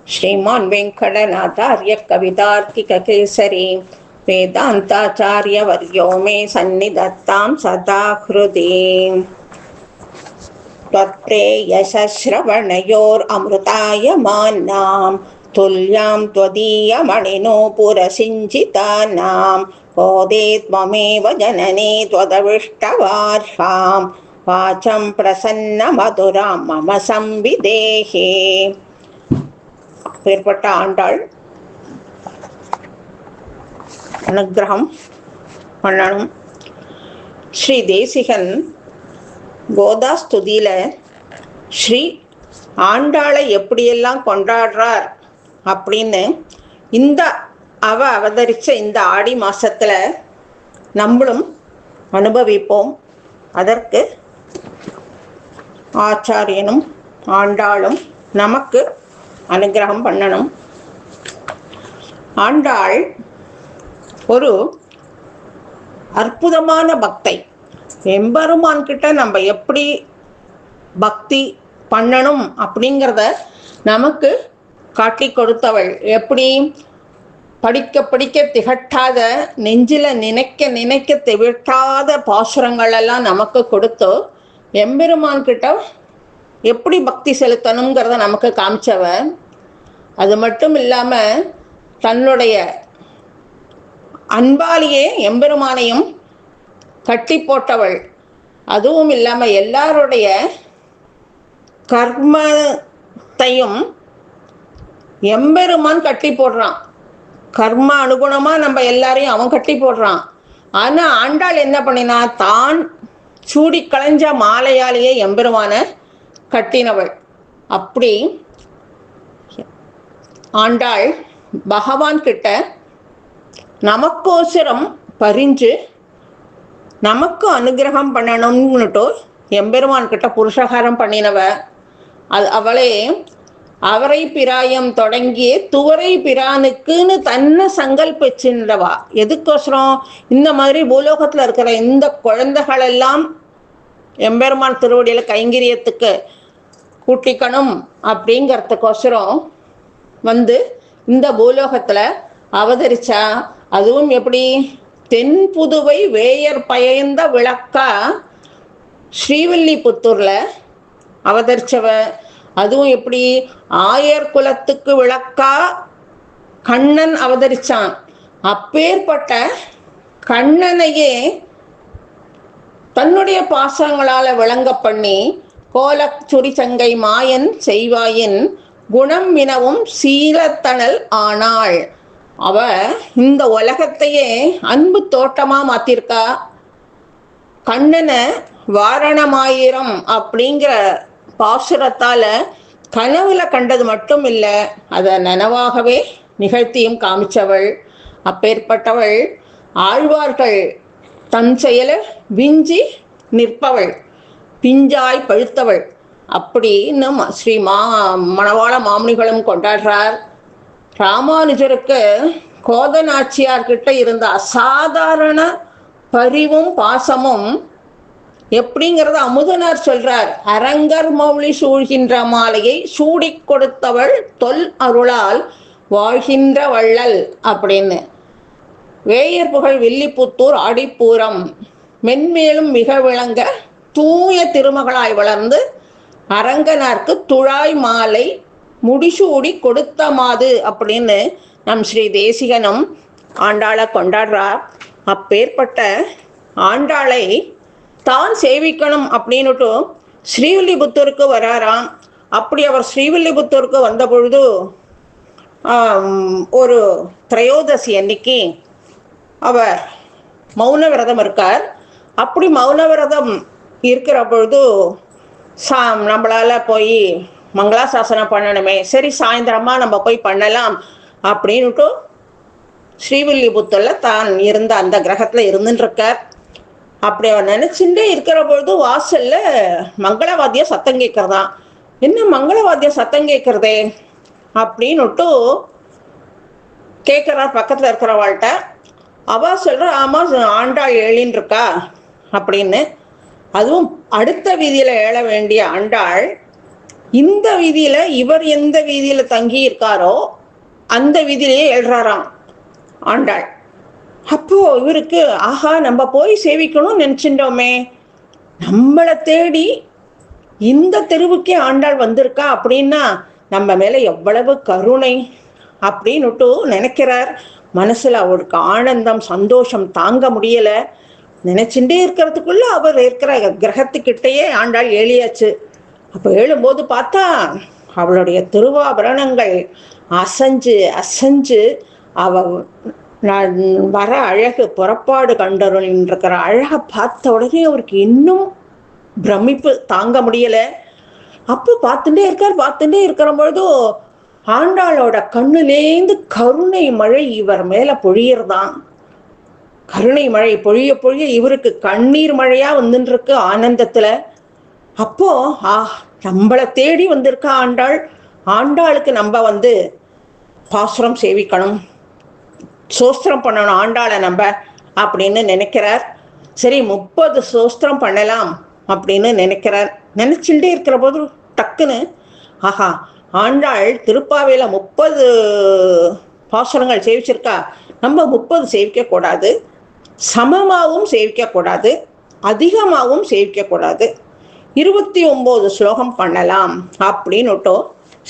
श्रीमान् वेङ्कटनाथार्य कवितार्किककेसरी वेदान्ताचार्यवर्यो मे सन्निधत्तां सदा हृदि। त्वत्प्रेयसश्रवणयोरमृतायमानां तुल्यां त्वदीयमणिनूपुरसिञ्चितानां गोदे त्वमेव जननी त्वदविष्टवार्हां वाचं प्रसन्नमधुरां मम संविदेहि. பேர்பட்ட ஆண்டாள் அனுகிரகம் பண்ணணும். ஸ்ரீ தேசிகன் கோதாஸ்துதியில ஸ்ரீ ஆண்டாளை எப்படியெல்லாம் கொண்டாடுறார் அப்படின்னு இந்த அவதரிச்ச இந்த ஆடி மாசத்துல நம்மளும் அனுபவிப்போம். அதற்கு ஆச்சாரியனும் ஆண்டாளும் நமக்கு அனுகிரகம் பண்ணணும். ஆண்டாள் ஒரு அற்புதமான பக்தை. எம்பெருமான் கிட்ட நம்ம எப்படி பக்தி பண்ணணும் அப்படிங்கிறத நமக்கு காட்டி கொடுத்தவள். எப்படி படிக்க படிக்க திகட்டாத, நெஞ்சில நினைக்க நினைக்க திகட்டாத பாசுரங்கள் எல்லாம் நமக்கு கொடுத்து எம்பெருமான் கிட்ட எப்படி பக்தி செலுத்தணுங்கிறத நமக்கு காமிச்சவ. அது மட்டும் இல்லாம தன்னுடைய அன்பாலேயே எம்பெருமானையும் கட்டி போட்டவள். அதுவும் இல்லாம எல்லாருடைய கர்மத்தையும் எம்பெருமான் கட்டி போடுறான். கர்ம அனுகுணமா நம்ம எல்லாரையும் அவன் கட்டி போடுறான். ஆனா ஆண்டாள் என்ன பண்ணினா, தான் சூடி களைஞ்ச மாலையாலேயே எம்பெருமான கட்டினவள். அப்படி ஆண்டாள் பகவான் கிட்ட நமக்கோசரம் பரிஞ்சு நமக்கு அனுகிரகம் பண்ணணும்னுட்டு எம்பெருமான் கிட்ட புருஷகாரம் பண்ணினவ. அவளே அவரை பிராயம் தொடங்கிய துவரை பிரானுக்குன்னு தன்னை சங்கல்பிச்சுன்றவா. எதுக்கோசரம்? இந்த மாதிரி பூலோகத்துல இருக்கிற இந்த குழந்தைகள் எல்லாம் எம்பெருமான் திருவடியில கைங்கரியத்துக்கு கூட்டிக்கணும் அப்படிங்கிறதுக்கோசரம் இந்த பூலோகத்துல அவதரிச்சா. அதுவும் எப்படி? தென் புதுவை வேயர் பயந்த விளக்கா ஸ்ரீவில்லிபுத்தூர்ல அவதரிச்சவ. அதுவும் எப்படி? ஆயர் குலத்துக்கு விளக்கா கண்ணன் அவதரிச்சான். அப்பேற்பட்ட கண்ணனையே தன்னுடைய பாசங்களால விளங்க பண்ணி கோலச்சுரி சங்கை மாயன் செய்வாயின் குணம் வினவும் சீலத்தனல் ஆனாள். அவ இந்த உலகத்தையே அன்பு தோட்டமா மாத்திருக்கா. கண்ணனை வாரணமாயிரம் அப்படிங்கிற பாசுரத்தால கனவுல கண்டது மட்டும் இல்லை, அதை நனவாகவே நிகழ்த்தியும் காமிச்சவள். அப்பேற்பட்டவள் ஆழ்வார்கள் தன் செயல விஞ்சி நிற்பவள், பிஞ்சாய் பழுத்தவள். அப்படி இன்னும் ஸ்ரீ மணவாள மாமுனிகளும் கொண்டாடுறார். ராமானுஜருக்கு கோதநாச்சியார்கிட்ட இருந்த அசாதாரண பரிவும் பாசமும் எப்படிங்கிறத அமுதனார் சொல்றார். அரங்கர் மௌலி சூழ்கின்ற மாலையை சூடி கொடுத்தவள் தொல் அருளால் வாழ்கின்ற வள்ளல் அப்படின்னு. வேயர் புகழ் வில்லிபுத்தூர் ஆடிப்பூரம் மென்மேலும் மிக விளங்க தூய திருமகளாய் வளர்ந்து அரங்கனார்க்கு துழாய் மாலை முடிசூடி கொடுத்த மாது அப்படின்னு நம் ஸ்ரீ தேசிகனும் ஆண்டாளை கொண்டாடுறார். அப்பேற்பட்ட ஆண்டாளை தான் சேவிக்கணும் அப்படின்னுட்டு ஸ்ரீவில்லிபுத்தூருக்கு வராராம். அப்படி அவர் ஸ்ரீவில்லிபுத்தூருக்கு வந்த பொழுது ஒரு திரையோதசி அன்னைக்கு அவர் மௌன விரதம் இருக்கார். அப்படி மௌன விரதம் இருக்கிற பொழுது நம்மளால போய் மங்களாசாசனம் பண்ணணுமே, சரி சாயந்தரமா நம்ம போய் பண்ணலாம் அப்படின்னுட்டு ஸ்ரீவில்லிபுத்தூர்ல தான் இருந்த அந்த கிரகத்துல இருந்துட்டு இருக்கார். அப்படி அவர் நினைச்சுட்டே இருக்கிற பொழுது வாசல்ல மங்களவாத்திய சத்தம் கேட்கறதான். என்ன மங்களவாத்திய சத்தம் கேட்கறதே அப்படின்னுட்டு கேட்கிறார் பக்கத்துல இருக்கிறவாள்கிட்ட. அவ சொல்ற, ஆமா ஆண்டாள் ஏழின்னு இருக்கா அப்படின்னு. அதுவும் அடுத்த வீதியில ஏழ வேண்டிய ஆண்டாள் இந்த வீதியில இவர் எந்த வீதியில தங்கி இருக்காரோ அந்த வீதியிலேயே எழுறாராம் ஆண்டாள். அப்போ இவருக்கு ஆஹா, நம்ம போய் சேவிக்கணும்னு நினைச்சிட்டோமே, நம்மளை தேடி இந்த தெருவுக்கே ஆண்டாள் வந்திருக்கா அப்படின்னா நம்ம மேல எவ்வளவு கருணை அப்படின்னுட்டு நினைக்கிறார். மனசுல அவருக்கு ஆனந்தம், சந்தோஷம் தாங்க முடியல. நினைச்சுட்டே இருக்கிறதுக்குள்ள அவர் இருக்கிற கிரகத்துக்கிட்டேயே ஆண்டாள் ஏழியாச்சு. அப்ப எழும்போது பார்த்தா அவளுடைய திருவாபரணங்கள் அசைஞ்சு அசைஞ்சு அவ வர அழகு, புறப்பாடு கண்டருளின் இருக்கிற அழகை பார்த்த உடனே அவருக்கு இன்னும் பிரமிப்பு தாங்க முடியல. அப்போ பார்த்துட்டே இருக்கிற பொழுதும் ஆண்டாளோட கண்ணுலேந்து கருணை மழை இவர் மேல பொழியறதான். கருணை மழை பொழிய பொழிய இவருக்கு கண்ணீர் மழையா வந்துட்டு இருக்கு ஆனந்தத்துல. அப்போ நம்மளை தேடி வந்திருக்கா ஆண்டாள், ஆண்டாளுக்கு நம்ம பாசுரம் சேவிக்கணும், சோஸ்திரம் பண்ணணும் ஆண்டாளை நம்ம அப்படின்னு நினைக்கிறார். சரி, 30 சோஸ்திரம் பண்ணலாம் அப்படின்னு நினைக்கிறார். நினைச்சுட்டே இருக்கிற போது டக்குன்னு ஆஹா, ஆண்டாள் திருப்பாவையில 30 பாசுரங்கள் சேவிச்சிருக்கா, நம்ம 30 சேவிக்க கூடாது, சமமாகவும் சேவிக்க கூடாது, அதிகமாகவும் சேவிக்க கூடாது, 29 ஸ்லோகம் பண்ணலாம் அப்படின்னுட்டோ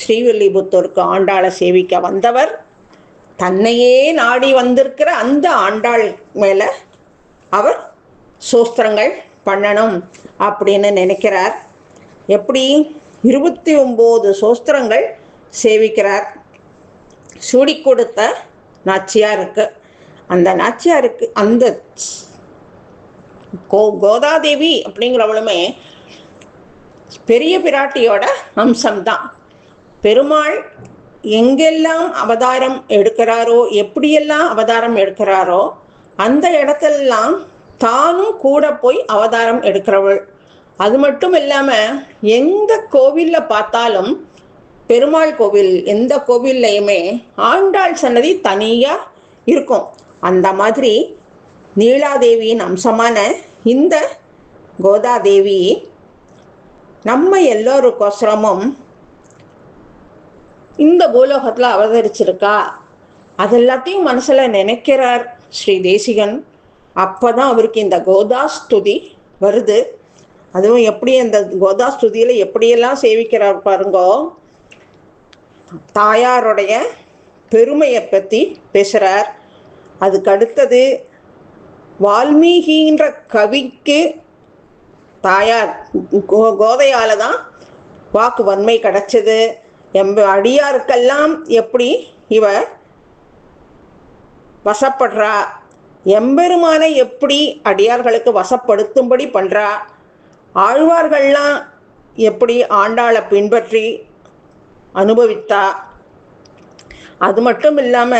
ஸ்ரீவில்லிபுத்தூருக்கு ஆண்டாளை சேவிக்க வந்தவர் தன்னையே நாடி வந்திருக்கிற அந்த ஆண்டாள் மேல அவர் சோஸ்திரங்கள் பண்ணணும் அப்படின்னு நினைக்கிறார். எப்படி 29 சோஸ்திரங்கள் சேவிக்கிறார். சூடி கொடுத்த நாச்சியாருக்கு, அந்த நாச்சியாருக்கு அந்த கோதாதேவி அப்படிங்கிறவளுமே பெரிய பிராட்டியோட அம்சம்தான். பெருமாள் எங்கெல்லாம் அவதாரம் எடுக்கிறாரோ, எப்படியெல்லாம் அவதாரம் எடுக்கிறாரோ அந்த இடத்தெல்லாம் தானும் கூட போய் அவதாரம் எடுக்கிறவள். அது மட்டும் இல்லாம எந்த கோவில்ல பார்த்தாலும், பெருமாள் கோவில் எந்த கோவில்லையுமே ஆண்டாள் சன்னதி தனியா இருக்கும். அந்த மாதிரி நீலாதேவியின் அம்சமான இந்த கோதாதேவி நம்ம எல்லோருக்கோசரமும் இந்த பூலோகத்துல அவதரிச்சிருக்கா. அதெல்லாத்தையும் மனசுல நினைக்கிறார் ஸ்ரீ தேசிகன். அப்பதான் அவருக்கு இந்த கோதாஸ்துதி வருது. அதுவும் எப்படி அந்த கோதாஸ்துதியில எப்படியெல்லாம் சேவிக்கிறார் பாருங்கோ. தாயாருடைய பெருமையை பத்தி பேசுறார். அதுக்கு அடுத்தது வால்மீகின்ற கவிக்கு தாயார் கோதையால தான் வாக்கு வன்மை கிடைச்சது. அடியாருக்கெல்லாம் எப்படி இவ வசப்படுறா, எம்பெருமானை எப்படி அடியார்களுக்கு வசப்படுத்தும்படி பண்றா, ஆழ்வார்கள்லாம் எப்படி ஆண்டாளை பின்பற்றி அனுபவித்தா. அது மட்டும் இல்லாம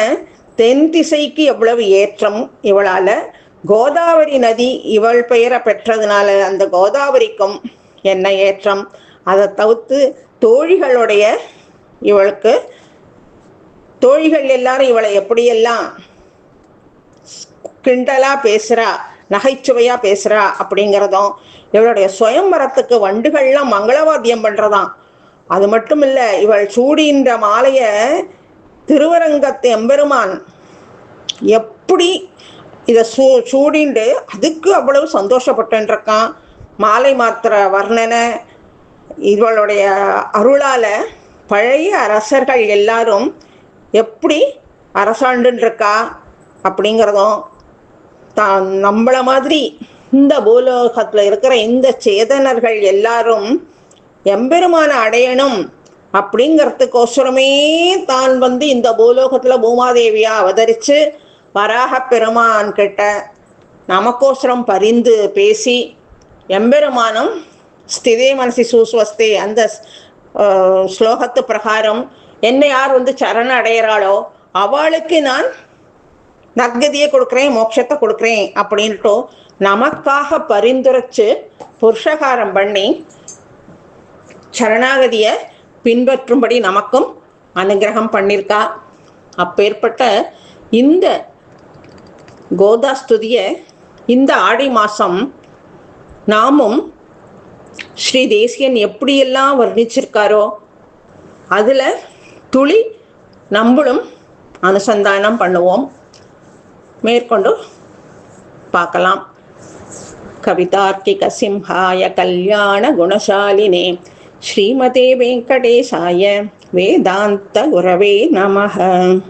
தென் திசைக்கு எவ்வளவு ஏற்றம் இவளால. கோதாவரி நதி இவள் பெயரை பெற்றதுனால அந்த கோதாவரிக்கும் என்ன ஏற்றம். அதை தவிர்த்து தோழிகளுடைய இவளுக்கு தோழிகள் எல்லாரும் இவளை எப்படியெல்லாம் கிண்டலா பேசுறா, நகைச்சுவையா பேசுறா அப்படிங்கிறதும், இவளுடைய சுயம்பரத்துக்கு வண்டுகள்லாம் மங்களவாத்தியம் பண்றதாம். அது மட்டும் இல்ல, இவள் சூடின்ற மாலைய திருவரங்கத்து எம்பெருமான் எப்படி இதை சூடிண்டு அதுக்கு அவ்வளவு சந்தோஷப்பட்டுருக்கான். மாலை மாத்திர வர்ணனை இவளுடைய அருளால பழைய அரசர்கள் எல்லாரும் எப்படி அரசாண்டுருக்கா அப்படிங்கிறதும், தான் நம்மள மாதிரி இந்த பூலோகத்துல இருக்கிற இந்த சேதனர்கள் எல்லாரும் எம்பெருமான அடையணும் அப்படிங்கிறதுக்கோசரமே தான் இந்த பூலோகத்துல பூமாதேவியா அவதரிச்சு வராக பெருமான் கிட்ட நமக்கோசரம் பரிந்து பேசி எம்பெருமானும் ஸ்திதே மனசி சூஸ்வஸ்தே அந்த ஸ்லோகத்து பிரகாரம் என்னை யார் சரண அடையிறாளோ அவளுக்கு நான் நற்கதியை கொடுக்குறேன், மோட்சத்தை கொடுக்குறேன் அப்படின்ட்டு நமக்காக பரிந்துரைச்சு புருஷகாரம் பண்ணி சரணாகதியை பின்பற்றும்படி நமக்கும் அனுகிரகம் பண்ணியிருக்கா. அப்பேற்பட்ட இந்த கோதாஸ்துதியை இந்த ஆடி மாசம் நாமும் ஸ்ரீ தேசியன் எப்படியெல்லாம் வர்ணிச்சிருக்காரோ அதில் துளி நம்மளும் அனுசந்தானம் பண்ணுவோம், மேற்கொண்டு பார்க்கலாம். கவிதார்க்கிக சிம்ஹாய கல்யாண குணசாலினே ஸ்ரீமதே வெங்கடேசாய வேதாந்த குரவே நமஹ.